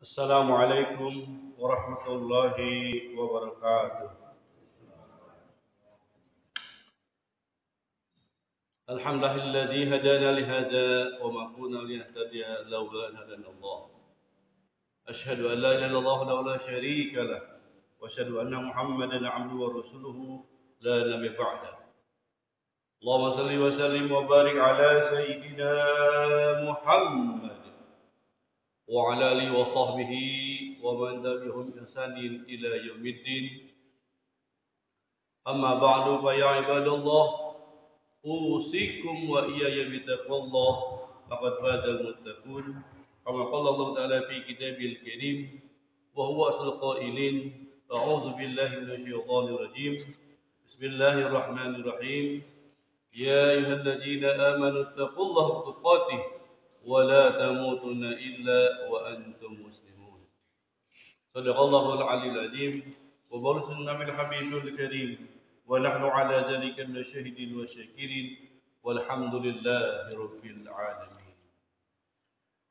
السلام عليكم ورحمة الله وبركاته. الحمد لله الذي هدانا لهذا وما كنا لنهتدي لولا أن هدانا الله. أشهد أن لا إله إلا الله وحده لا شريك له وأشهد أن محمدا عبده ورسوله لا نبي بعده. اللهم صل وسلم وبارك على سيدنا محمد وعلى آله وصحبه ومن تبعهم بإحسان إلى يوم الدين. أما بعد فيا عباد الله أوصيكم وإياي بتقوى الله فقد فاز المتقون كما قال الله تعالى في كتابه الكريم وهو أصدق القائلين أعوذ بالله من الشيطان الرجيم بسم الله الرحمن الرحيم يا أيها الذين آمنوا اتقوا الله حق تقاته ولا تموتن إلا وأنتم مسلمون. صدق الله العلي العظيم وبارك النبي الحبيب الكريم ونحن على ذلك من الشاهدين والشاكرين والحمد لله رب العالمين.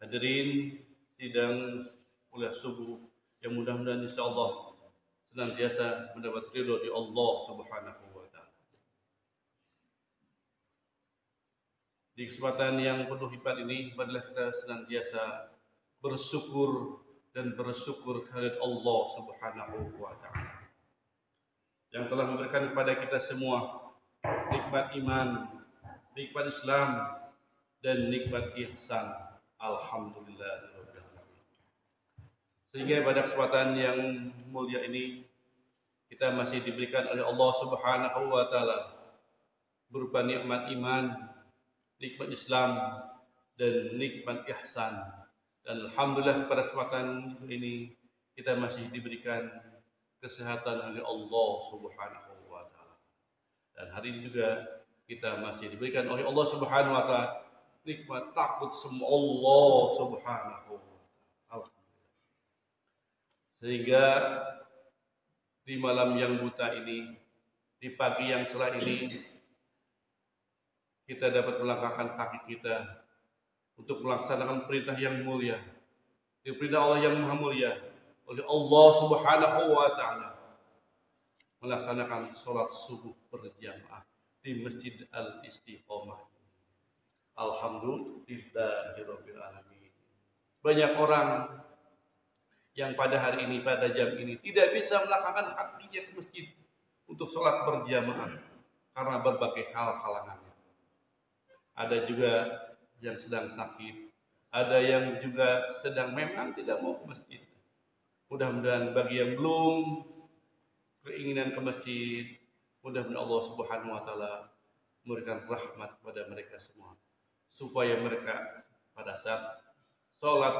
Hadirin sidang kuliah subuh yang mudah-mudahan insyaallah senantiasa mendapat ridho di Allah Subhanahu wa taala. Di kesempatan yang penuh hikmat ini, marilah kita senantiasa bersyukur dan bersyukur kehadirat Allah Subhanahu wa taala yang telah memberikan kepada kita semua nikmat iman, nikmat Islam dan nikmat ihsan. Alhamdulillah. Sehingga pada kesempatan yang mulia ini kita masih diberikan oleh Allah Subhanahu wa taala berupa nikmat iman, nikmat Islam dan nikmat ihsan. Dan alhamdulillah pada kesempatan ini kita masih diberikan kesehatan oleh Allah Subhanahu wa taala. Dan hari ini juga kita masih diberikan oleh Allah Subhanahu wa taala nikmat takut sama Allah Subhanahu wa taala. Sehingga di malam yang buta ini, di pagi yang cerah ini, kita dapat melangkahkan kaki kita untuk melaksanakan perintah yang mulia, perintah Allah yang maha mulia oleh Allah Subhanahu wa taala, melaksanakan sholat subuh berjamaah di Masjid Al-Istiqomah. Alhamdulillahirabbil alamin. Banyak orang yang pada hari ini, pada jam ini tidak bisa melangkahkan kakinya ke masjid untuk sholat berjamaah karena berbagai hal halangannya. Ada juga yang sedang sakit, ada yang juga sedang memang tidak mau ke masjid. Mudah-mudahan bagi yang belum keinginan ke masjid, mudah-mudahan Allah Subhanahu wa taala memberikan rahmat kepada mereka semua supaya mereka pada saat sholat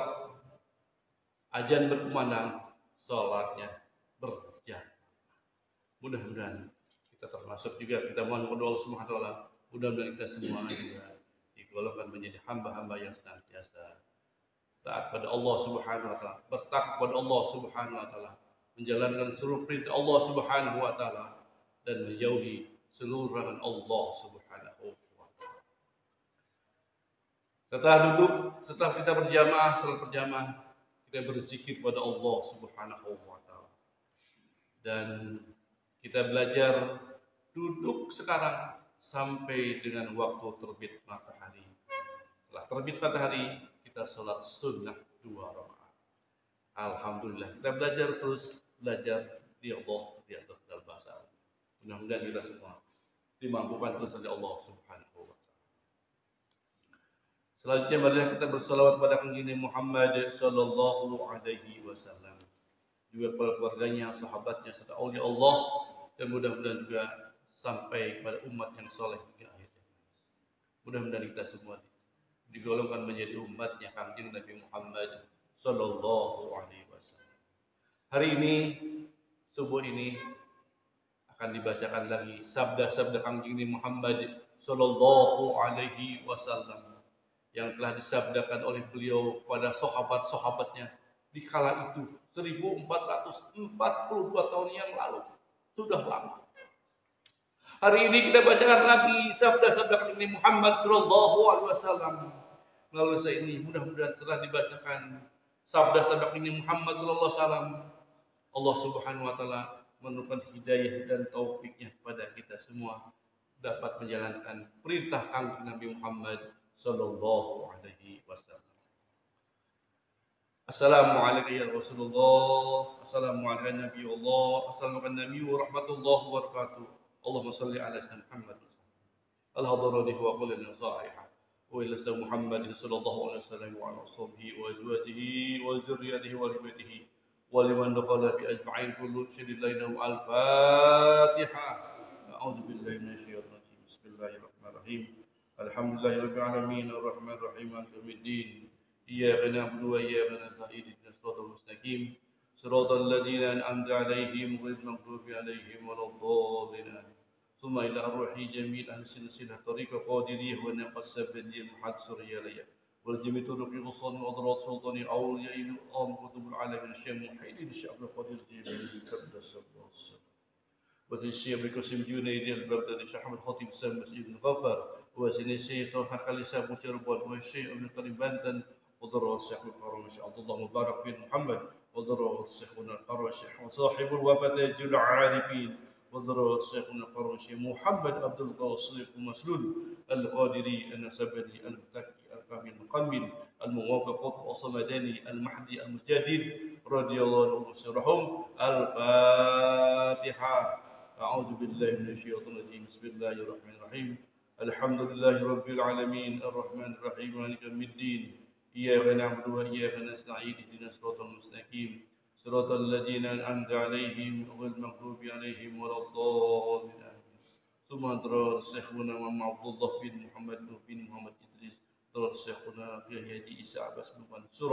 azan berkumandang, sholatnya berjamaah. Mudah-mudahan kita termasuk juga, kita mohon kepada Allah Subhanahu wa taala, mudah-mudahan kita semua juga digolongkan menjadi hamba-hamba yang senantiasa taat pada Allah Subhanahu wa taala, bertakwa kepada Allah Subhanahu wa taala, menjalankan seluruh perintah Allah Subhanahu wa taala dan menjauhi seluruh larangan Allah Subhanahu wa taala. Setelah duduk, setelah kita berjamaah, salat berjamaah, kita berzikir kepada Allah Subhanahu wa taala. Dan kita belajar duduk sekarang sampai dengan waktu terbit matahari. Setelah terbit matahari, kita sholat sunnah 2 rakaat. Alhamdulillah, kita belajar terus belajar di Allah di atas bahasa. Mudah-mudahan kita semua dimampukan terus oleh Allah Subhanahu wa taala. Selanjutnya marilah kita bersalawat pada Nabi Muhammad sallallahu alaihi wasallam, juga kepada keluarganya, sahabatnya serta aulia Allah, dan mudah-mudahan juga sampai kepada umat yang soleh hingga akhir zaman. Mudah-mudahan kita semua digolongkan menjadi umatnya Kanjeng Nabi Muhammad sallallahu alaihi wasallam. Hari ini, subuh ini akan dibacakan lagi sabda-sabda Kanjeng Nabi Muhammad sallallahu alaihi wasallam yang telah disabdakan oleh beliau pada sahabat-sahabatnya di kala itu 1442 tahun yang lalu. Sudah lama. Hari ini kita bacakan lagi sabda-sabda Nabi Muhammad sallallahu alaihi wasallam melalui saya ini mudah-mudahan setelah dibacakan sabda-sabda ini Muhammad sallallahu alaihi wasallam, Allah Subhanahu wa taala menurunkan hidayah dan taufiknya kepada kita semua dapat menjalankan perintah Kanjeng Nabi Muhammad sallallahu alaihi wasallam. Assalamualaikum ya Rasulullah, assalamualaikum Nabi Allah, assalamualaikum Nabi wa rahmatullahi wa barakatuh. Allahumma salli ala sayyidina Muhammad al-hadarani wa qul lana salihah wa ila sayyidina Muhammad sallallahu alaihi wasallam wa ala sahbihi wa azwajihi wa zurriyyatihi wa ibadihi wa liman dakhala bi ajma'in kullu syadid lainahum al-Fatihah. A'udzu billahi minasyaitonir rajim. Bismillahirrahmanirrahim. Alhamdulillahirabbil alamin arrahmanir rahim maliki yaumiddin. إياك نعبد وإياك نستعين اهدنا الصراط المستقيم صراط الذين أنعمت عليهم غير المغضوب عليهم ولا الضالين ثم إلى الروح جميع أهل سلسلة طريق قادريه ونقص بالدين المحدث ريالية والجميع طرق غصان وأضرات سلطان أولياء الأرض كتب العالمين الشام محيط الشعب القدير جميل كبد الصلاة وتنشي بكسم جونيد البغداد الشيخ أحمد خطيب سام مسجد الغفر وسنسي طه خليسة مشربان والشيخ ابن قريب بنتن وضر الشيخ القروي الشيخ عبد الله مبارك بن محمد وضر الشيخنا القروي الشيخ وصاحب الوفاة جل العارفين وضر الشيخنا القروي الشيخ محمد عبد القاصر المسلول القادري النسبني المتكي الكامل المقمل الموافق الصمداني المهدي المجدد رضي الله عنه وسرهم الفاتحة. أعوذ بالله من الشيطان الرجيم. بسم الله الرحمن الرحيم. الحمد لله رب العالمين الرحمن الرحيم مالك يوم الدين إياك نعبد وإياك نستعين اهدنا الصراط المستقيم صراط الذين أنعمت عليهم غير المغضوب عليهم ولا الضالين ثم درر شيخنا عبد الله بن محمد بن محمد إدريس درر شيخنا يحيى عيسى عباس بن منصور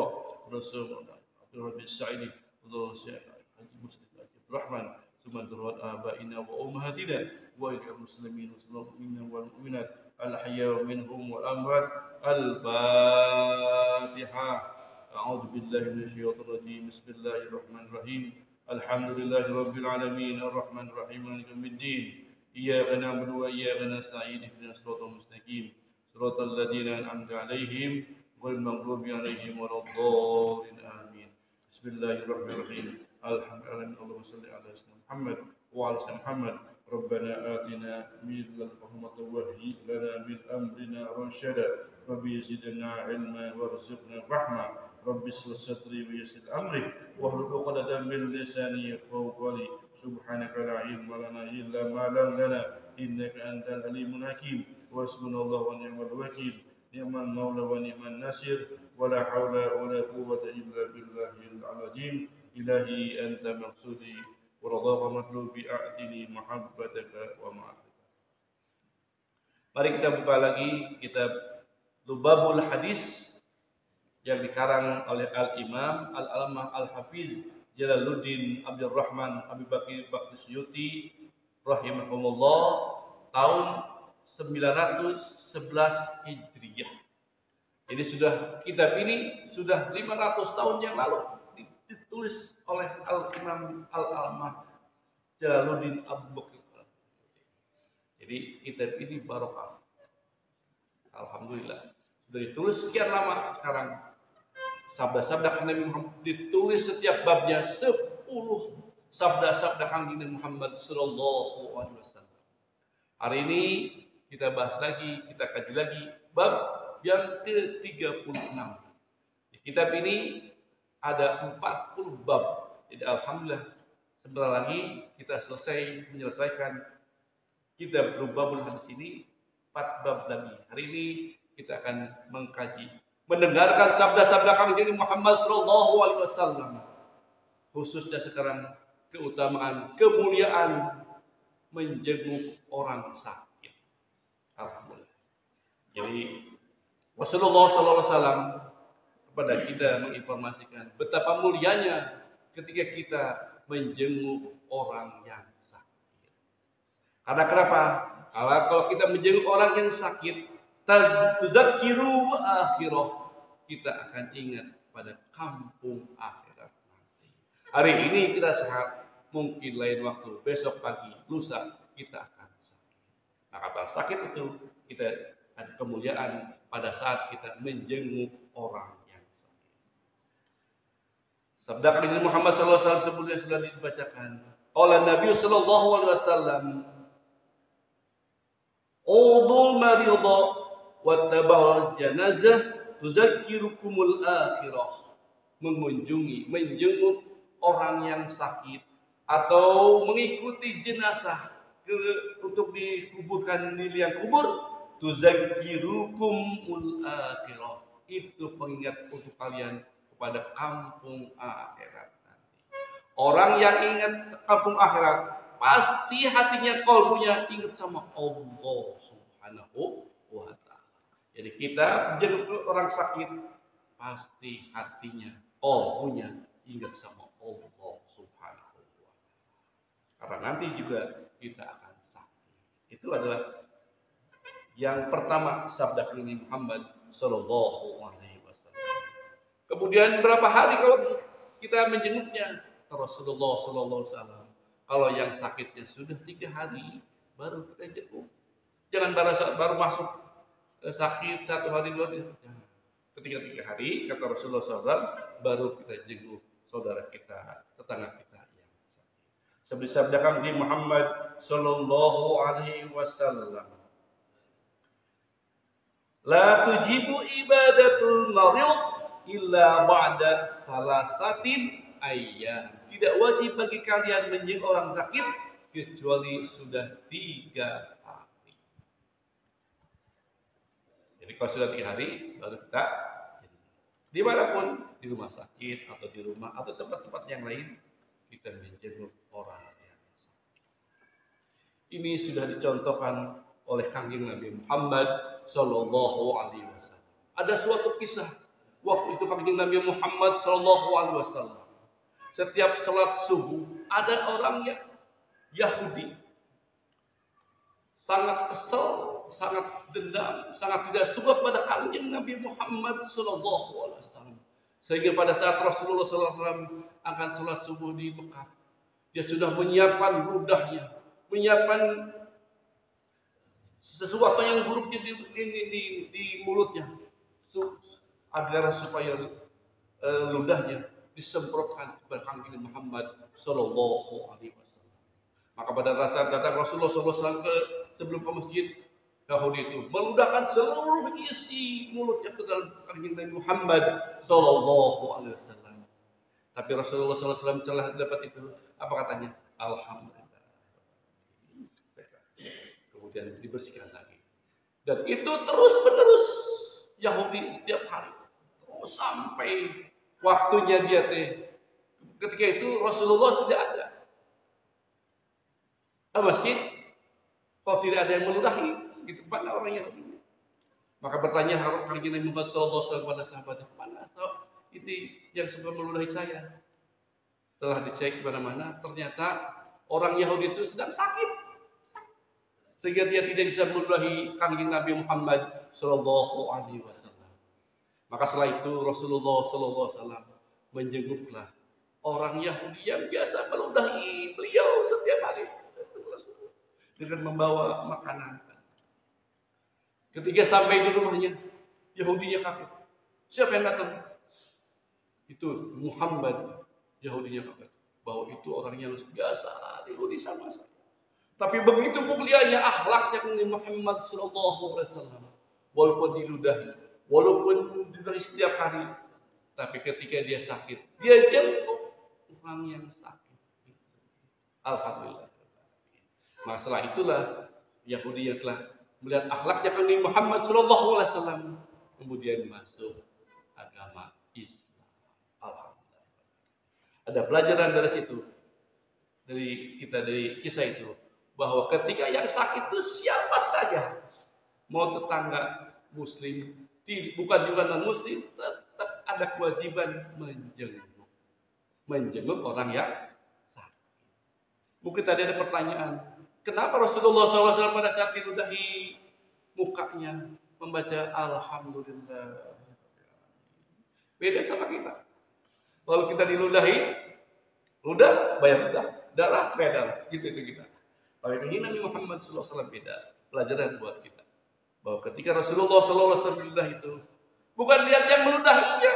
رسولنا عبد الرحمن السعيدي درر الشيخ حجي مسلم الرحمن ثم درر آبائنا وأمهاتنا وإلى المسلمين والمؤمنين والمؤمنات الأحياء منهم والأموات. الفاتحة. أعوذ بالله من الشيطان الرجيم. بسم الله الرحمن الرحيم. الحمد لله رب العالمين الرحمن الرحيم مالك يوم الدين إياك نعبد وإياك نستعين اهدنا الصراط المستقيم صراط الذين أنعمت عليهم غير المغضوب عليهم ولا الضالين آمين. بسم الله الرحمن الرحيم. الحمد لله. اللهم صل على سيدنا محمد وعلى سيدنا محمد. ربنا آتنا من لدنك رحمة وهيئ لنا من أمرنا رشدا رب زدنا علما وارزقنا رحمة رب اشرح صدري ويسر أمري واحلل عقدة من لساني يفقهوا قولي سبحانك لا علم لنا إلا ما علمتنا إنك أنت العليم الحكيم وحسبنا الله ونعم الوكيل نعم المولى ونعم الناصر ولا حول ولا قوة إلا بالله العظيم. إلهي أنت مقصودي ورضاك مطلوبي أعطني محبتك ومعرفتك. Mari kita buka lagi kitab Lubabul Hadis yang dikarang oleh Al-Imam Al-Alamah Al-Hafiz Jalaluddin Abdurrahman Abi Bakir Bakrisyuti rahimahullah tahun 911 Hijriah. Jadi kitab ini sudah 500 tahun yang lalu ditulis oleh Al-Imam Al-Alamah Jalaluddin Abu Bakir. Jadi kitab ini barokah. Alhamdulillah. Sudah ditulis sekian lama, sekarang sabda-sabda Nabi Muhammad ditulis setiap babnya 10 sabda-sabda Nabi Muhammad sallallahu alaihi wasallam. Hari ini kita bahas lagi, kita kaji lagi bab yang ke-36. Di kitab ini ada 40 bab. Jadi alhamdulillah sebentar lagi kita menyelesaikan kitab Lubabul Hadis ini 4 bab lagi. Hari ini kita akan mengkaji, mendengarkan sabda-sabda Kanjeng Muhammad sallallahu alaihi wasallam. Khususnya sekarang keutamaan, kemuliaan menjenguk orang sakit. Alhamdulillah. Jadi Rasulullah sallallahu alaihi wasallam kepada kita menginformasikan betapa mulianya ketika kita menjenguk orang yang sakit. Karena kenapa? Kalau kita menjenguk orang yang sakit, tadzakiru akhirah, kita akan ingat pada kampung akhirat nanti. Hari ini kita sehat, mungkin lain waktu, besok pagi, lusa kita akan sakit. Nah, kata sakit itu kita ada kemuliaan pada saat kita menjenguk orang yang sakit. Sabda Nabi Muhammad SAW sebelumnya sudah dibacakan. Qala Nabi sallallahu alaihi wasallam, "Udul marida wa tabawal janazah tuzakkirukumul akhirah." Menjenguk orang yang sakit atau mengikuti jenazah untuk dikuburkan di liang kubur, tuzakkirukumul akhirah. Itu pengingat untuk kalian kepada kampung akhirat. Orang yang ingat kampung akhirat, pasti hatinya, kalbunya ingat sama Allah Subhanahu wa ta'ala. Jadi kita jenguk orang sakit, pasti hatinya, kalbunya ingat sama Allah Subhanahu wa ta'ala. Karena nanti juga kita akan sakit. Itu adalah yang pertama sabda Nabi Muhammad sallallahu alaihi wasallam. Kemudian berapa hari kalau kita menjenguknya? Rasulullah sallallahu alaihi wasallam, kalau yang sakitnya sudah 3 hari baru kita jenguk. Jangan baru masuk sakit 1 hari 2 hari. Jangan. Ketika 3 hari kata Rasulullah SAW baru kita jenguk saudara kita, tetangga kita yang sakit. Seperti sabda Nabi Muhammad sallallahu alaihi wasallam, la tujibu ibadatul marid illa ba'da salasatin ayyam. Tidak wajib bagi kalian menjenguk orang sakit kecuali sudah 3 hari. Jadi kalau sudah 3 hari baru kita dimanapun, di rumah sakit atau di rumah atau tempat-tempat yang lain, kita menjenguk orang yang sakit. Ini sudah dicontohkan oleh Kanjeng Nabi Muhammad sallallahu alaihi wasallam. Ada suatu kisah waktu itu Kanjeng Nabi Muhammad sallallahu alaihi wasallam, setiap salat subuh ada orang yang Yahudi sangat kesal, sangat dendam, sangat tidak suka pada Kanjeng Nabi Muhammad sallallahu alaihi wasallam. Sehingga pada saat Rasulullah sallallahu alaihi wasallam akan salat subuh di Mekah, dia sudah menyiapkan ludahnya, menyiapkan sesuatu yang buruknya di mulutnya, agar supaya ludahnya disemprotkan kepada Kanjeng Muhammad sallallahu alaihi wasallam. Maka pada saat datang Rasulullah sallallahu alaihi wasallam sebelum ke masjid, Yahudi itu meludahkan seluruh isi mulutnya ke dalam Kanjeng Nabi Muhammad sallallahu alaihi wasallam. Tapi Rasulullah sallallahu alaihi wasallam setelah dapat itu, apa katanya? Alhamdulillah. Kemudian dibersihkan lagi. Dan itu terus menerus Yahudi setiap hari, terus sampai waktunya dia ketika itu Rasulullah tidak ada di masjid. Kalau tidak ada yang meludahi, di tempat orang Yahudi. Maka bertanya Kanjeng Nabi Muhammad sallallahu alaihi wasallam pada sahabatnya, mana ini yang suka meludahi saya? Setelah dicek mana-mana, ternyata orang Yahudi itu sedang sakit, sehingga dia tidak bisa meludahi Kanjeng Nabi Muhammad sallallahu alaihi wasallam. Maka setelah itu Rasulullah sallallahu alaihi wasallam menjenguklah orang Yahudi yang biasa meludahi beliau setiap hari dengan membawa makanan. Ketika sampai di rumahnya, Yahudinya kaget. Siapa yang datang? Itu Muhammad. Yahudinya kaget bahwa itu orang yang biasa diludahi sama saya. Tapi begitu mulianya akhlaknya Muhammad sallallahu alaihi wasallam, walaupun diludahi, walaupun diludahi setiap hari, tapi ketika dia sakit, dia jenguk orang yang sakit. Alhamdulillah. Masalah itulah Yahudi yang telah melihat akhlaknya Nabi Muhammad sallallahu alaihi wasallam, kemudian masuk agama Islam. Alhamdulillah. Ada pelajaran dari situ, dari kisah itu, bahwa ketika yang sakit itu siapa saja, mau tetangga muslim, bukan juga non muslim, tetap ada kewajiban menjenguk orang yang sakit. Mungkin tadi ada pertanyaan, kenapa Rasulullah SAW pada saat diludahi mukanya membaca Alhamdulillah? Beda sama kita. Kalau kita diludahi, ludah bayar ludah, darah bayar darah, gitu kita. Kalau ini Nabi Muhammad SAW beda, pelajaran buat kita. bahwa ketika Rasulullah SAW itu bukan lihat yang meludahinya,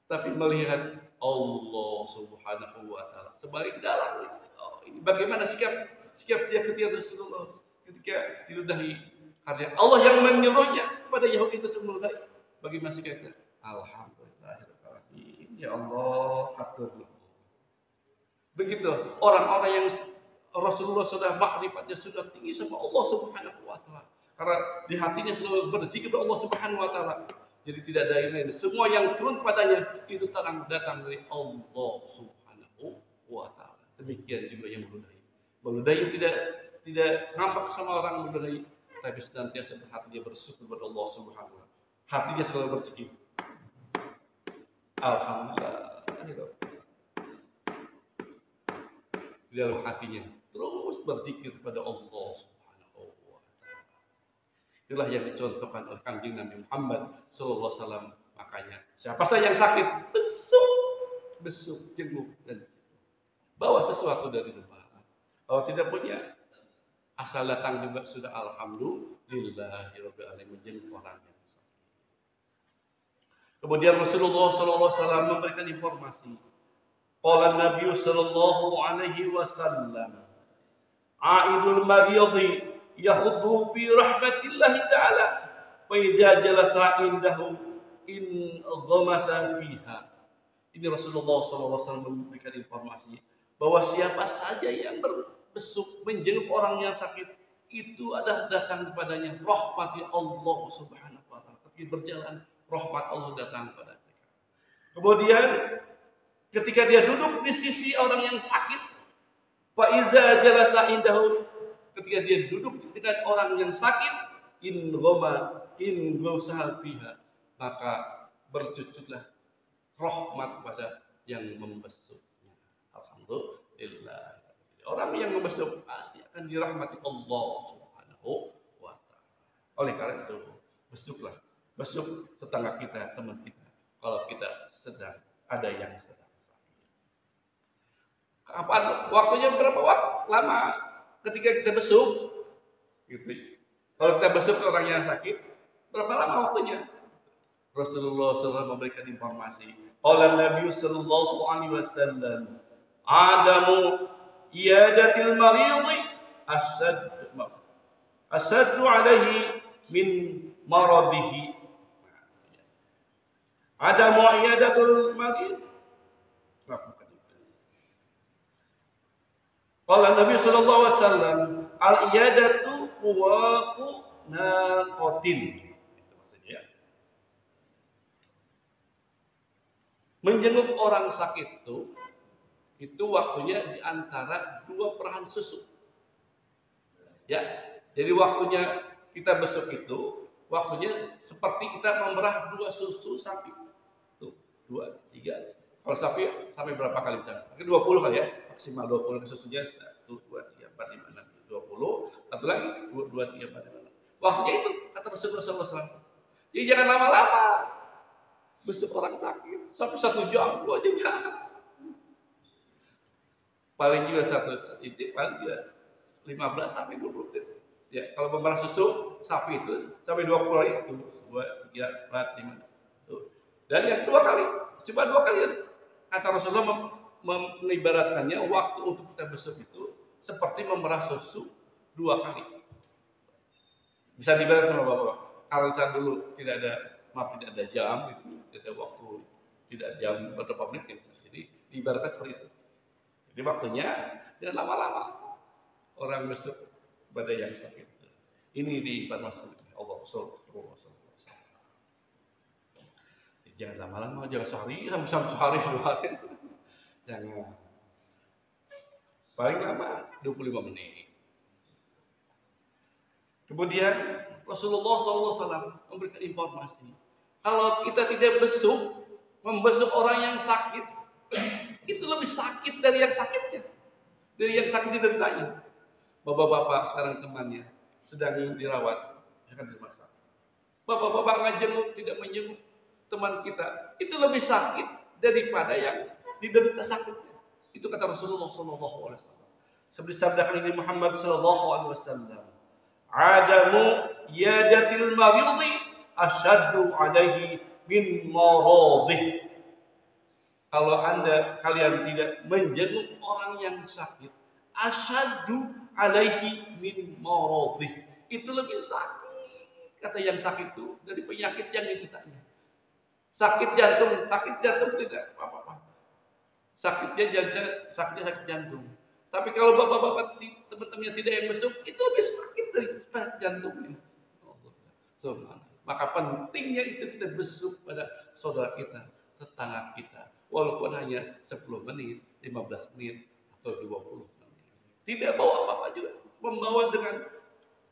tapi melihat Allah Subhanahu wa taala sebaik dalam. Oh, ini bagaimana sikap dia ketika Rasulullah ketika diludahi karena Allah yang menyuruhnya kepada Yahudi itu meludahi. Bagaimana sikapnya? Alhamdulillahirobbilalamin. Ya Allah, atur. Begitu orang-orang yang Rasulullah sudah makrifatnya sudah tinggi sama Allah Subhanahu wa taala. Karena di hatinya selalu berzikir kepada Allah Subhanahu wa taala. Jadi tidak ada yang lain. Semua yang turun padanya itu datang dari Allah Subhanahu wa taala. Demikian juga yang meludahi. Meludahi tidak nampak sama orang meludahi, tapi senantiasa hatinya bersyukur kepada Allah Subhanahu wa taala. Hatinya selalu berzikir. Alhamdulillah. Di dalam hatinya terus berzikir kepada Allah Subhanahu wa taala. Itulah yang dicontohkan oleh Kanjeng Nabi Muhammad sallallahu alaihi wasallam. Makanya siapa saja yang sakit, besuk, jenguk dan bawa sesuatu dari rumah. Kalau tidak punya, asal datang juga sudah alhamdulillahirabbil alamin menjenguk orang yang sakit. Kemudian Rasulullah sallallahu alaihi wasallam memberikan informasi. Qala Nabi sallallahu alaihi wasallam, "Aidul maridi yahuddu fi rahmatillah ta'ala, fa idza jalasa indahu in ghamasa fiha." Ini Rasulullah sallallahu alaihi wasallam memberikan informasi bahwa siapa saja yang berbesuk menjenguk orang yang sakit itu adalah datang kepadanya rahmat Allah Subhanahu wa taala. Ketika berjalan rahmat Allah datang kepada mereka. Kemudian ketika dia duduk di sisi orang yang sakit, fa iza jalasa indahu, ketika dia duduk dengan orang yang sakit, in ghusal fiha, maka bercucutlah rahmat pada yang membesuknya. Alhamdulillah. Orang yang membesuk pasti akan dirahmati Allah Subhanahu wa taala. Oleh karena itu, besuk tetangga kita, teman kita, kalau kita sedang ada yang sedang. Kapan waktunya berapa lama ketika kita besuk gitu. Kalau kita besuk orang yang sakit berapa lama waktunya? Rasulullah SAW memberikan informasi. Qala Nabi sallallahu alaihi wasallam, "Adamu iyadatil maridhi asaddu alaihi min maradihi." Adamu iyadatul maridhi. Qala Nabi sallallahu alaihi wasallam, al-iyadatu quwwaqu naqatin. Itu maksudnya. Menjenguk orang sakit itu waktunya di antara 2 perahan susu. Ya, jadi waktunya kita besuk itu waktunya seperti kita memerah 2 susu sapi. Tuh, 2, 3. Kalau sapi sampai berapa kali misalnya? Mungkin 20 kali ya. Maksimal 20 susunya 1, 2, 3, 4, 5, 6, 20. Satu lagi 2, 3, 4, 5. Waktunya itu kata Rasulullah SAW. Jadi jangan lama-lama besuk orang sakit sampai 1 jam, 2 jam. Paling juga 1 itu paling juga 15 sampai 20 menit. Ya, kalau memerah susu sapi itu sampai 20 kali itu 2, 3, 4, 5. Tuh. Dan yang 2 kali, cuma 2 kali. Kata Rasulullah mengibaratkannya waktu untuk kita besuk itu seperti memerah susu 2 kali. Bisa diibaratkan sama Bapak. Kalau saya dulu tidak ada jam, gitu, tidak ada waktu, tidak jam berapa menit. Jadi diibaratkan seperti itu. Jadi waktunya jangan lama-lama orang besuk pada yang sakit. Ini diibaratkan Allah Subhanahu. Jangan lama-lama, jangan sehari, sampai sehari 2 hari. Jangan. Paling lama 25 menit. Kemudian Rasulullah SAW memberikan informasi. Kalau kita tidak membesuk orang yang sakit, itu lebih sakit dari yang sakitnya. Dari yang sakit dideritanya. Bapak-bapak sekarang temannya sedang dirawat, akan di rumah sakit. Bapak-bapak ngajenguk, tidak menjenguk teman kita, itu lebih sakit daripada yang diderita sakitnya. Itu kata Rasulullah SAW. Seperti sabda Nabi Muhammad SAW, Adamu yadatil maridhi asyaddu alaihi min maradih. Kalau kalian tidak menjenguk orang yang sakit, asyaddu alaihi min maradih. Itu lebih sakit, kata yang sakit itu, dari penyakit yang ditanya. Sakit jantung tidak apa-apa. Sakitnya sakit jantung. Tapi kalau bapak-bapak teman-temannya tidak yang besuk, itu lebih sakit dari jantung ini. Maka pentingnya itu kita besuk pada saudara kita, tetangga kita. Walaupun hanya 10 menit, 15 menit, atau 20 menit. Tidak bawa apa-apa juga.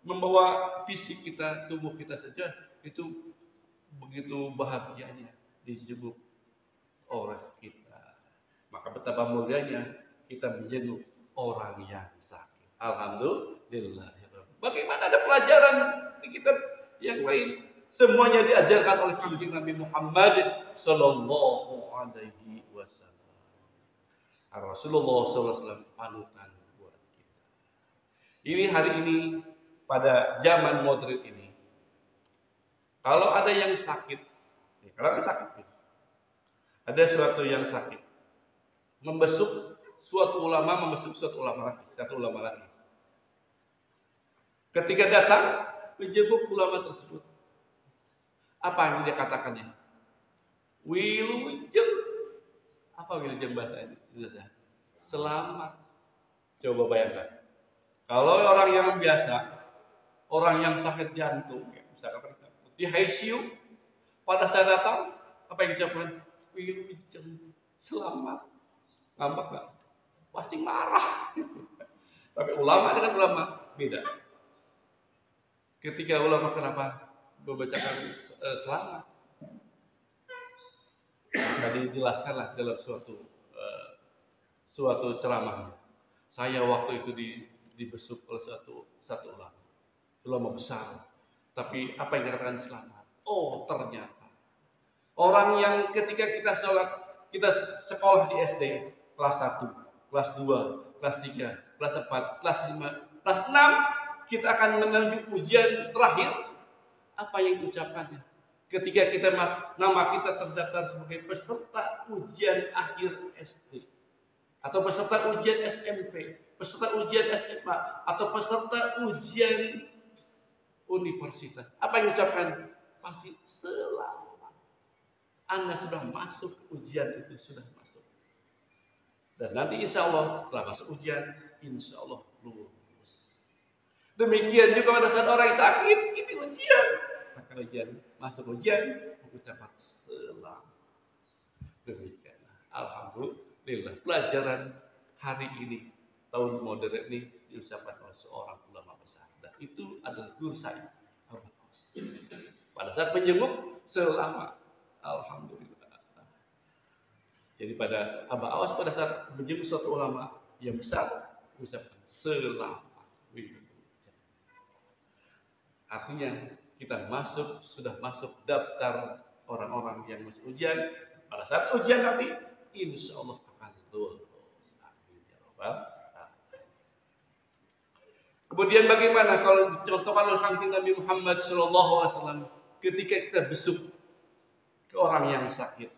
Membawa fisik kita, tubuh kita saja, itu begitu bahagianya dijenguk orang kita. Maka betapa mulianya kita menjenguk orang yang sakit. Alhamdulillah. Bagaimana ada pelajaran di kitab yang lain? Semuanya diajarkan oleh kanjeng Nabi Muhammad sallallahu alaihi wasallam. Rasulullah sallallahu alaihi wasallam panutan buat kita. Ini hari ini pada zaman modern ini, kalau ada yang sakit, ada suatu yang sakit, membesuk suatu ulama lagi. Ketika datang menjenguk ulama tersebut, apa yang dia katakannya? Wilujeng. Apa wilujeng bahasa Indonesia? Selamat. Coba bayangkan. Kalau orang yang biasa, orang yang sakit jantung, misalkan di ICU, pada saat datang, apa yang diucapkan? Wilujeng. Selamat. Ngambek nggak? Pasti marah. Tapi ulama dengan ulama beda. Ketika ulama kenapa membacakan selamat? Maka dijelaskanlah dalam suatu ceramah. Saya waktu itu dibesuk oleh satu ulama besar. Tapi apa yang dikatakan selamat? Oh, ternyata orang yang ketika kita sekolah di SD kelas 1, kelas 2, kelas 3, kelas 4, kelas 5, kelas 6, kita akan menuju ujian terakhir. Apa yang diucapkannya? Ketika nama kita terdaftar sebagai peserta ujian akhir SD, atau peserta ujian SMP, peserta ujian SMA, atau peserta ujian universitas. Apa yang diucapkan? Pasti selamat. Anda sudah masuk ujian itu, sudah masuk. Dan nanti insya Allah setelah masuk ujian, insya Allah lulus. Demikian juga pada saat orang sakit, ini ujian. Maka masuk ujian, mengucapkan selamat. Demikian. Alhamdulillah. Pelajaran hari ini, tahun modern ini, diucapkan oleh seorang ulama besar. Dan itu adalah guru saya. Pada saat menjenguk, selamat. Alhamdulillah. Jadi pada Abah Awas pada saat menjenguk suatu ulama yang besar, mengucapkan selamat. Artinya kita sudah masuk daftar orang-orang yang masuk ujian. Pada saat ujian nanti, insya Allah akan lulus. Kemudian bagaimana kalau dicontohkan oleh kanjeng Nabi Muhammad SAW ketika kita besuk ke orang yang sakit?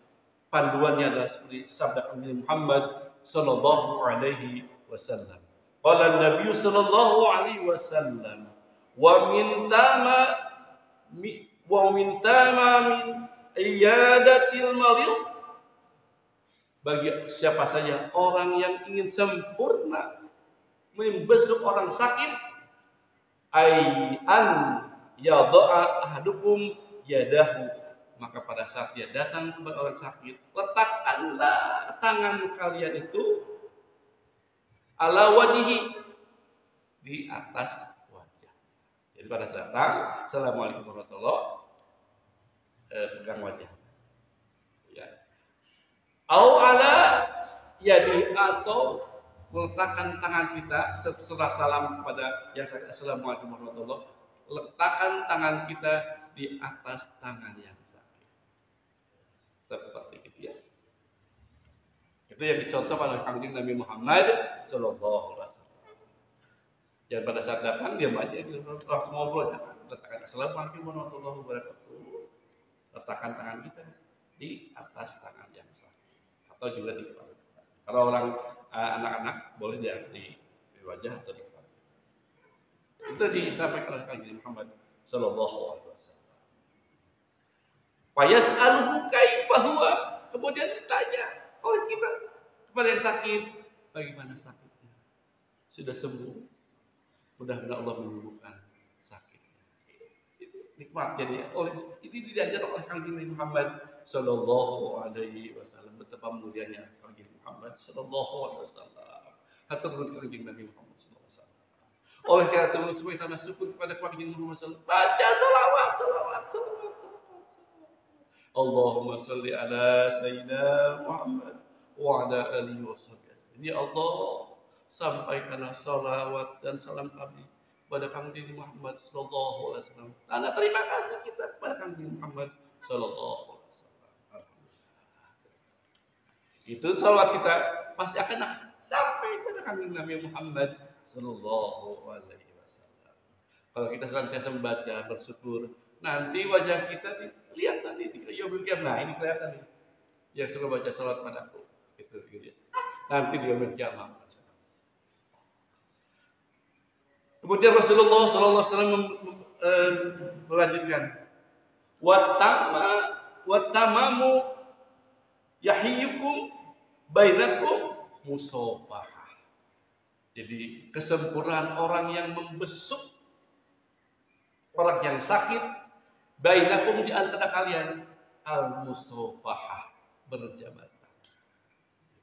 Panduannya adalah seperti sabda Nabi Muhammad sallallahu alaihi wasallam. Qala Nabi sallallahu alaihi wasallam, wa min min iyadatil marid, bagi siapa saja orang yang ingin sempurna membesuk orang sakit, an yada'a ahadukum yadahu, maka pada saat dia datang kepada orang sakit, letakkanlah tangan kalian itu ala wajihi, di atas wajah. Jadi pada saat datang, assalamualaikum warahmatullahi wabarakatuh, pegang wajah. Ya. Au ala yadi, atau meletakkan tangan kita setelah salam kepada yang sakit, assalamualaikum warahmatullahi wabarakatuh, letakkan tangan kita di atas tangan yang sakit. Seperti itu ya. Itu yang dicontohkan oleh kanjeng Nabi Muhammad sallallahu alaihi wasallam. Jangan pada saat datang diam aja, langsung ngobrol. Letakkan assalamualaikum warahmatullahi wabarakatuh. Letakkan tangan kita di atas tangan yang sakit atau juga di kepala. Kalau orang anak-anak boleh di wajah atau di kepala. Itu disampaikan oleh Nabi Muhammad Sallallahu Alaihi Wasallam. Fayas'aluhu kaifa huwa. Kemudian ditanya oleh kita kepada yang sakit, bagaimana sakitnya? Sudah sembuh? Mudah-mudahan Allah menyembuhkan sakitnya. Nikmat jadi ini diajar oleh Nabi Muhammad Sallallahu Alaihi Wasallam. Betapa mulianya Nabi Muhammad Sallallahu Alaihi Wasallam. Hatur nuhun Nabi Muhammad Sallallahu Alaihi Wasallam. Oleh karena itu sebagai tanda syukur kepada Nabi Muhammad SAW, baca salawat. Allahumma salli ala Sayyidina Muhammad wa ala alihi wa sahbihi. Ya Allah, sampaikanlah salawat dan salam kami kepada Nabi Muhammad sallallahu alaihi wasallam. Karena terima kasih kita kepada Nabi Muhammad sallallahu alaihi wasallam. Itu salawat kita pasti akan sampai kepada Nabi Muhammad sallallahu alaihi wasallam. Kalau kita senantiasa membaca, bersyukur, nanti wajah kita lihat nanti di yaumul qiyamah. Nah, ini kelihatan nih. Yang suka baca salawat padaku. Gitu. Nanti di yaumul qiyamah. Kemudian Rasulullah SAW melanjutkan, Wattamamu yahyukum bainakum musafahah. Jadi kesempurnaan orang yang membesuk orang yang sakit, bainakum di antara kalian al-musafahah, berjabat tangan.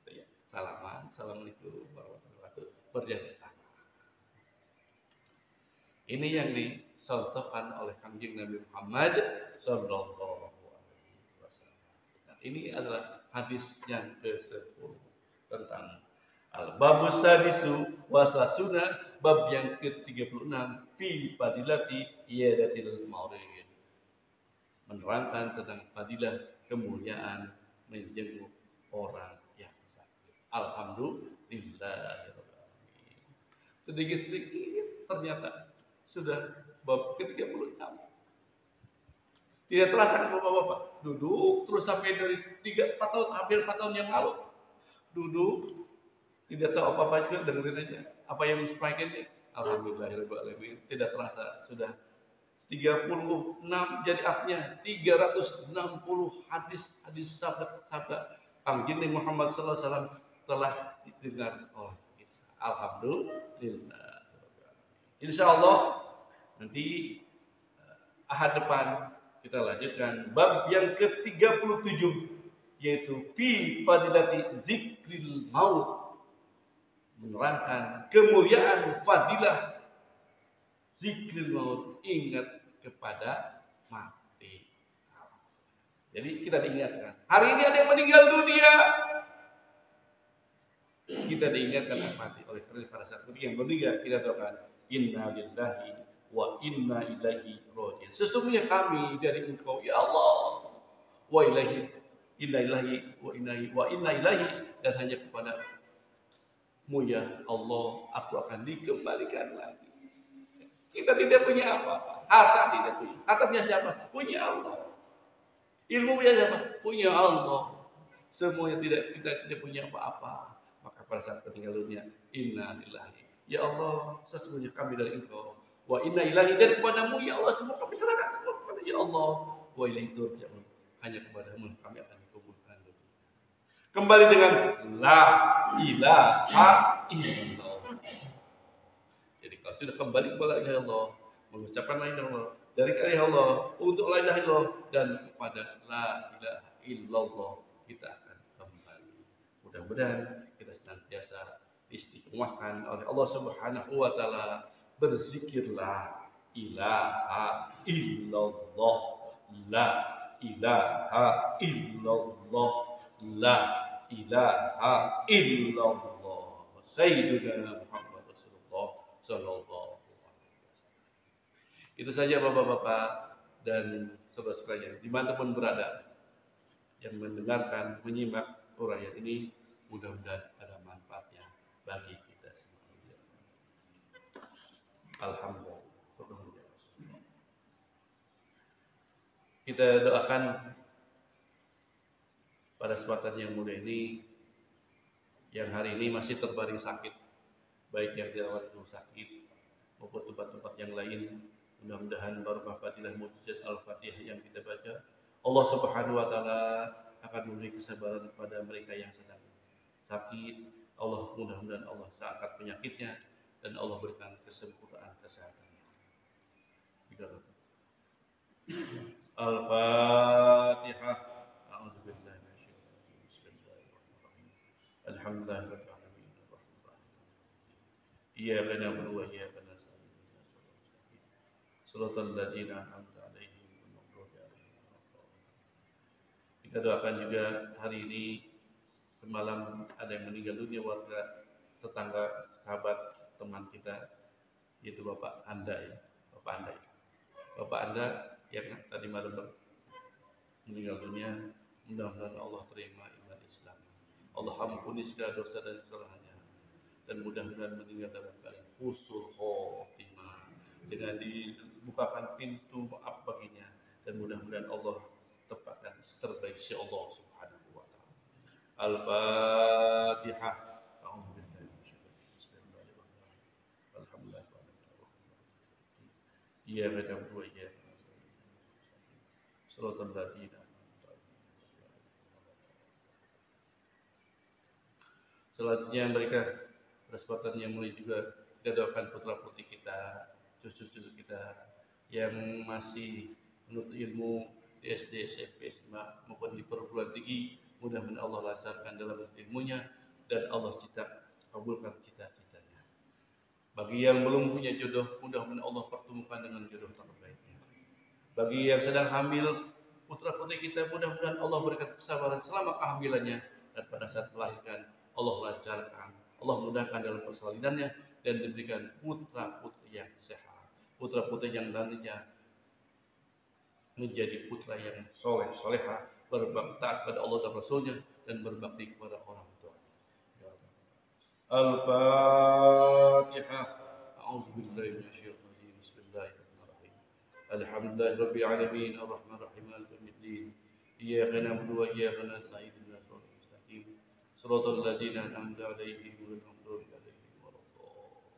Gitu ya. Salaman, assalamualaikum warahmatullahi wabarakatuh, berjabat tangan. Ini yang dicontohkan oleh Kanjeng Nabi Muhammad Sallallahu Alaihi Wasallam. Nah, ini adalah hadis yang ke-10 tentang al-babus sadisu waslasuna, bab yang ke-36 fi fadilati iyadatil marid, menerangkan tentang fadilah kemuliaan menjenguk orang yang sakit. Alhamdulillah. Sedikit-sedikit ternyata sudah bab ke-36. Tidak terasa Bapak-bapak. Duduk terus sampai dari 3-4 tahun, hampir 4 tahun yang lalu. Duduk, tidak tahu apa-apa juga, dengerin aja. Apa yang disampaikan, alhamdulillahirobbilalamin. Tidak terasa sudah 36 jadi artinya 360 hadis sabda Kanjeng Muhammad sallallahu alaihi wasallam telah didengar oleh kita. Alhamdulillah. Insyaallah nanti ahad depan kita lanjutkan bab yang ke-37, yaitu fi fadilati zikril maut, menerangkan kemuliaan fadilah zikril maut, ingat kepada mati. Jadi kita diingatkan, hari ini ada yang meninggal dunia, kita diingatkan mati. Oleh karena pada saat yang meninggal kita doakan, inna lillahi wa inna ilaihi raji'un. Sesungguhnya kami dari Engkau ya Allah, wa ilaihi, inna ilahi wa inna ilaihi, dan hanya kepada-Mu ya Allah aku akan dikembalikan lagi. Kita tidak punya apa-apa, harta tidak punya. Harta punya siapa? Punya Allah. Ilmu punya siapa? Punya Allah. Semuanya kita tidak punya apa-apa. Maka pada saat meninggal dunia, inna lillahi, ya Allah, sesungguhnya kami dari Engkau. Wa inna ilahi, dan kepada-Mu ya Allah, semua kami serahkan semua kepada ya Allah. Wa ilaihi turja'un, hanya kepada-Mu kami akan dikumpulkan. Kembali dengan la ilaha illallah. Jadi kalau sudah kembali kepada la ilaha illallah, mengucapkan la ilaha illallah, dari la ilaha illallah untuk la ilaha illallah, dan kepada la ilaha illallah kita akan kembali. Mudah-mudahan kita senantiasa istiqomahkan oleh Allah Subhanahu wa taala, berzikirlah ilaha illallah, la ilaha illallah, la ilaha illallah, Sayyidina Muhammad Rasulullah sallallahu alaihi wasallam. Itu saja Bapak-bapak dan saudara-saudara dimanapun berada yang mendengarkan, menyimak uraian ini, mudah-mudahan ada manfaatnya bagi kita semua. Alhamdulillah. Kita doakan pada kesempatan yang mulia ini, yang hari ini masih terbaring sakit, baik yang dirawat rumah sakit maupun tempat-tempat yang lain. Mudah-mudahan barokah fadilah mujizat Al-Fatihah yang kita baca, Allah Subhanahu wa taala akan memberi kesabaran kepada mereka yang sedang sakit. Allah, mudah-mudahan Allah angkat penyakitnya dan Allah berikan kesempurnaan kesehatannya. Al-Fatihah. A'udzubillahi minasyaitonir rajim. Bismillahirrahmanirrahim. Alhamdulillahirabbil alamin. Iyyaka na'budu wa iyyaka nasta'in. Shiratal ladzina an'amta 'alaihim ghairil maghdubi 'alaihim waladdallin. Kita doakan juga hari ini, semalam ada yang meninggal dunia, warga tetangga, sahabat, teman kita, yaitu Bapak Anda ya, Bapak Anda yang tadi malam meninggal dunia. Mudah-mudahan Allah terima iman Islam, Allah ampuni segala dosa dan kesalahannya, dan mudah-mudahan meninggal dalam keadaan husnul khotimah, dengan dibukakan pintu maaf baginya, dan mudah-mudahan Allah tempatkan terbaik si Allah Subhanahu wa taala. Al-Fatihah. Iyyaka na'budu wa iyyaka nasta'in. Shiratal ladzina an'amta 'alaihim. Selanjutnya mereka kesempatan yang mulia juga kita doakan putra-putri kita, cucu-cucu kita yang masih menuntut ilmu di SD, SMP, SMA maupun di perguruan tinggi. Mudah-mudahan Allah lancarkan dalam ilmunya dan Allah kabulkan cita-citanya. Bagi yang belum punya jodoh, mudah-mudahan Allah pertemukan dengan jodoh terbaiknya. Bagi yang sedang hamil, putra-putri kita, mudah-mudahan Allah berikan kesabaran selama kehamilannya, dan pada saat melahirkan Allah lancarkan, Allah mudahkan dalam persalinannya, dan diberikan putra-putri yang sehat, putra-putri yang nantinya menjadi putra yang soleh, solehah, berbakti kepada Allah dan Rasulnya, dan berbakti kepada orang tua. Al-Fatihah. A'udzubillahi minasyaitonir rajim. Bismillahirrahmanirrahim. Alhamdulillahirabbil alamin, arrahmanir rahim, maliki yaumiddin. Iyyaka na'budu wa iyyaka nasta'in. Ihdinas siratal mustaqim. Shiratal ladzina an'amta 'alaihim ghairil maghdubi 'alaihim waladdallin.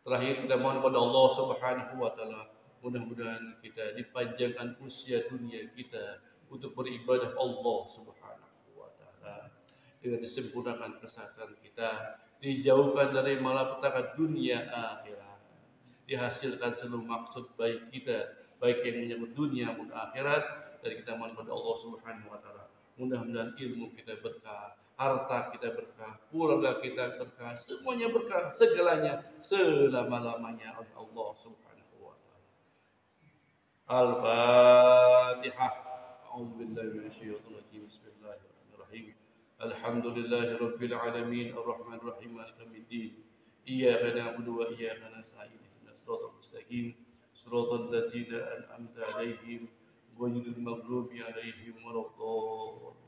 Terakhir kita mohon kepada Allah Subhanahu wa taala, mudah-mudahan kita dipanjangkan usia dunia kita untuk beribadah Allah Subhanahu wa taala, dengan disempurnakan kesehatan kita, dijauhkan dari malapetaka dunia akhirat, dihasilkan seluruh maksud baik kita, baik yang menyangkut dunia maupun akhirat. Dan kita mohon kepada Allah Subhanahu wa taala, mudah-mudahan ilmu kita berkah, harta kita berkah, keluarga kita berkah, semuanya berkah, segalanya selama-lamanya oleh Allah Subhanahu wa taala. Al-Fatihah. A'udzubillahi minasyaitonir rajim. Bismillahirrahmanirrahim. Alhamdulillahi rabbil alamin, arrahmanir rahim, maliki yaumiddin. Iyyaka na'budu wa iyyaka nasta'in. Ihdinas siratal mustaqim. Shiratal ladzina an'amta 'alaihim ghairil maghdubi 'alaihim waladdallin.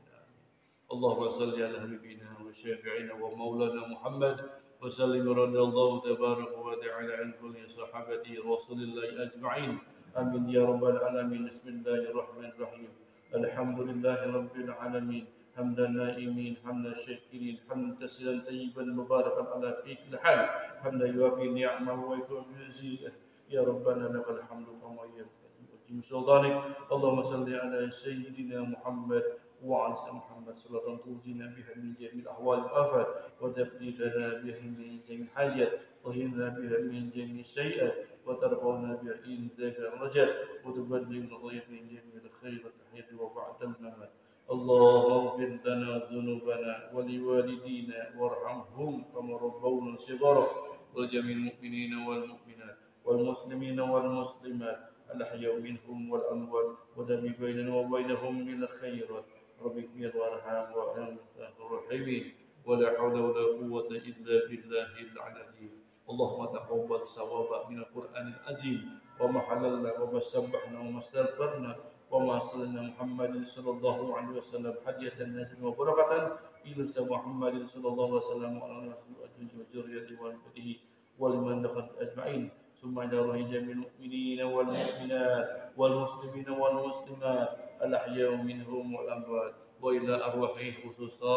Allahumma shalli 'ala habibina wa syafi'ina wa maulana Muhammad wa sallim radhiyallahu tabaraka wa ta'ala an kulli sahabati Rasulillahi ajma'in. Amin ya rabbal alamin. Bismillahirrahmanirrahim. Alhamdulillahi rabbil alamin. حمد النائمين، حمد الشاكرين، حمد كثيرا طيبا مباركا على في كل حال، حمدا يوافي نعمه ويكون مزيدا. يا ربنا لك الحمد كما ينبغي سلطانك. اللهم صل على سيدنا محمد وعلى سيدنا محمد صلاة تؤتينا بها من جميع الأحوال والآفات، وتبدي لنا بها من جميع الحاجات، وتطهرنا بها من جميع السيئات، وترفعنا بها عندك الرجاء، وتبلغنا بها من جميع الخير والحياة وبعد الممات. اللهم اغفر لنا ذنوبنا ولوالدينا وارحمهم كما ربونا صغارا، ولجميع المؤمنين والمؤمنات والمسلمين والمسلمات الأحياء منهم والأموات، ودم بيننا وبينهم من الخيرات. رب اغفر وارحم وأنت الراحمين، ولا حول ولا قوة إلا بالله العلي. اللهم تقبل ثواب من القرآن العظيم، وما حللنا وما سبحنا وما استغفرنا وما صلينا محمد صلى الله عليه وسلم حديث الناس وبركة إلى محمد صلى الله عليه وسلم وعلى آله وذريته وآله ولمن دخل أجمعين ثم إلى روح جميع المؤمنين والمؤمنات والمسلمين والمسلمات الأحياء منهم والأموات وإلى أرواحهم خصوصا.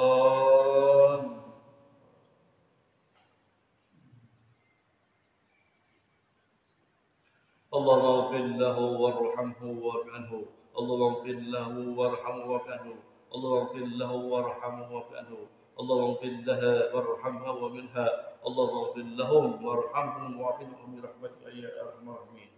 اللهم اغفر له وارحمه واعف عنه. اللهم اغفر له وارحمه واعف عنه. اللهم اغفر له وارحمه واعف عنه. اللهم اغفر لها وارحمها ومنها. اللهم اغفر لهم وارحمهم واعف عنهم برحمتك يا ارحم الراحمين.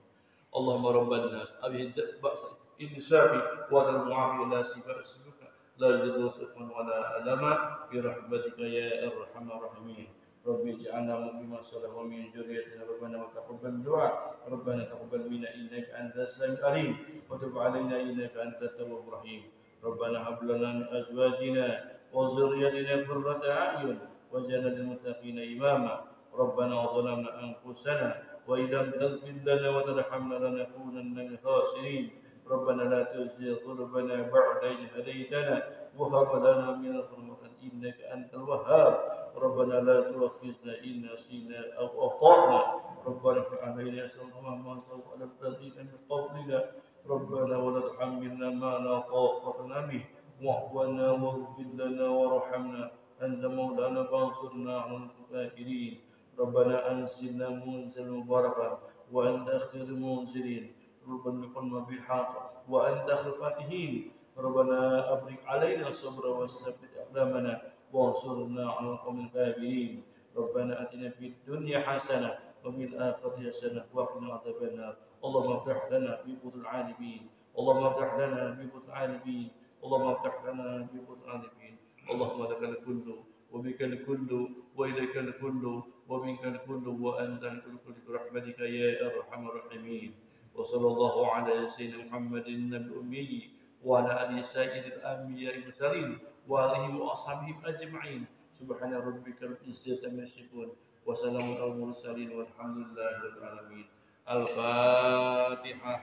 اللهم رب الناس أذهب بأس النساء ولا المعافي لا شفاء اسمك لا يجد سقما ولا ألما برحمتك يا أرحم الراحمين. ربي اجعلنا مقيم الصلاة ومن ذريتنا ربنا وتقبل الدعاء. ربنا تقبل منا إنك أنت السميع العليم وتب علينا إنك أنت التواب الرحيم. ربنا هب لنا من أزواجنا وذريتنا قرة أعين واجعلنا للمتقين إماما. ربنا ظلمنا أنفسنا وإن لم تغفر لنا وترحمنا لنكونن من الخاسرين. ربنا لا تزغ قلوبنا بعد إذ هديتنا وهب لنا من لدنك إنك أنت الوهاب. ربنا لا تؤاخذنا إن نسينا أو أخطأنا. ربنا اغفر علينا سوء ما على الذين من قبلنا. ربنا ولا تحملنا ما لا طاقة لنا به واعف عنا واغفر لنا وارحمنا أنت مولانا فانصرنا على الكافرين. ربنا أنزلنا منزلا مباركا وأنت خير المنزلين. ربنا قلنا بالحق وأنت خير الفاتحين. ربنا أبرك علينا الصبر والثبت أقدامنا وانصرنا على القوم الكافرين. ربنا آتنا في الدنيا حسنة وفي الآخرة حسنة وقنا عذاب النار. اللهم افتح لنا في بطون العالمين. اللهم افتح لنا في بطون العالمين. اللهم افتح لنا في بطون العالمين. اللهم لك الكل وبك الكل وإليك الكل ومنك الكل وأنت الكل برحمتك يا أرحم الراحمين. وصلى الله على سيدنا محمد النبي الأمي وعلى آله سائر الأنبياء المرسلين وآله وأصحابه أجمعين. سبحان ربك رب العزة عما يصفون وسلام على المرسلين والحمد لله رب العالمين. الفاتحة.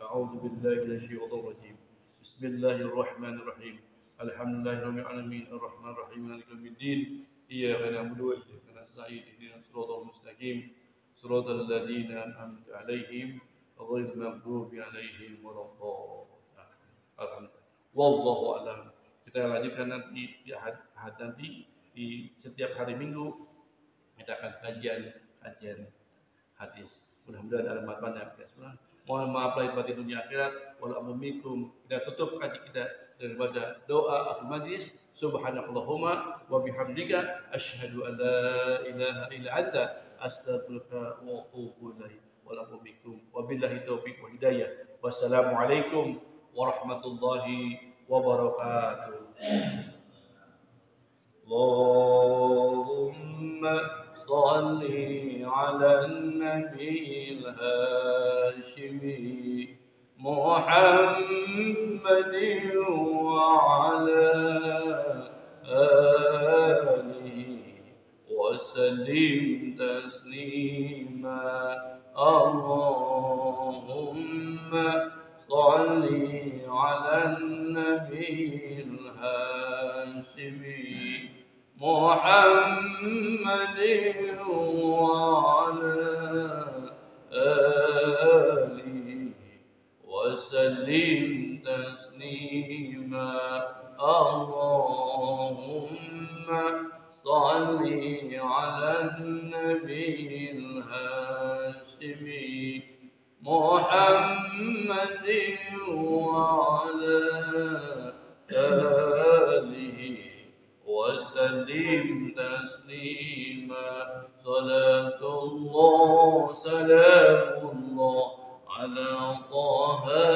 أعوذ بالله من الشيطان الرجيم. بسم الله الرحمن الرحيم. الحمد لله رب العالمين الرحمن الرحيم مالك يوم الدين إياك نعبد وإياك نستعين اهدنا الصراط المستقيم صراط الذين أنعمت عليهم غير المغضوب عليهم ولا الضالين. Alhamdulillah. Wallahu a'lam. Kita lanjutkan nanti di nanti di setiap hari Minggu kita akan kajian hadis. Mudah-mudahan ada manfaatnya kita semua. Mohon maaf lahir batin dunia akhirat. Walaupun kita tutup kaji kita dengan baca doa akhir majlis. Subhanakallahumma wa bihamdika asyhadu an la ilaha illa anta astaghfiruka wa atubu ilaik. Walaupun wabillahi taufiq wa hidayah. Wassalamualaikum warahmatullahi wabarakatuh. Allahumma salli ala nabi al-hashimi Muhammadin wa ala alihi wa sallim taslima. Allahumma salli ala nabi al-hashimi Muhammadin wa ala alihi wa sallim taslima. Allahumma salli ala nabi al-hashimi Muhammadin wa ala alihi wa sallim taslima. Salatullah salamullah ala taha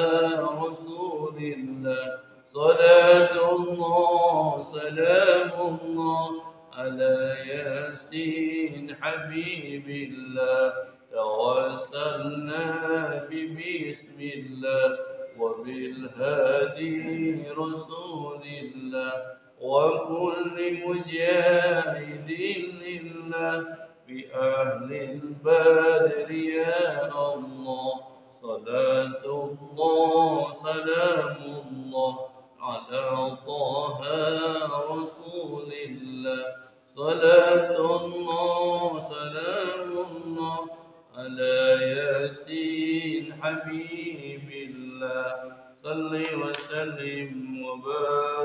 rasulillah. Salatullah salamullah ala yasin habibillah. توسلنا ببسم الله وبالهادي رسول الله وكل مجاهد لله بأهل البدر يا الله. صلاة الله سلام الله على طه رسول الله. صلاة الله سلام الله على ياسين حبيب الله صل وسلم وبارك